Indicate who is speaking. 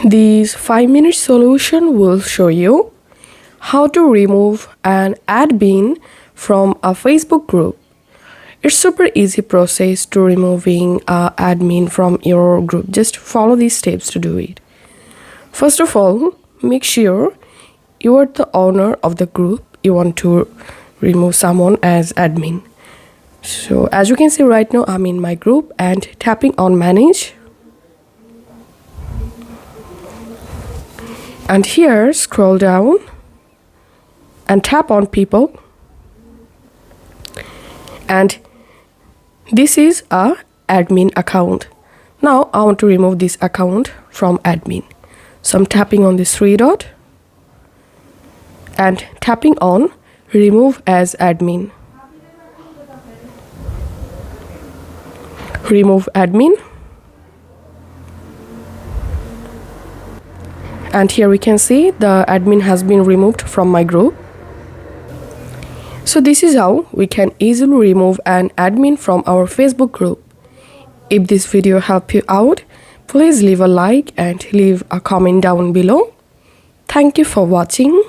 Speaker 1: This 5-minute solution will show you how to remove an admin from a Facebook group. It's super easy process to removing an admin from your group. Just follow these steps to do it. First of all, make sure you are the owner of the group. You want to remove someone as admin. So as you can see right now, I'm in my group and tapping on manage. And here, scroll down and tap on people. And this is a admin account. Now I want to remove this account from admin. So I'm tapping on this 3 dot and tapping on remove as admin. Remove admin. And here we can see the admin has been removed from my group. So this is how we can easily remove an admin from our Facebook group. If this video helped you out, please leave a like and leave a comment down below. Thank you for watching.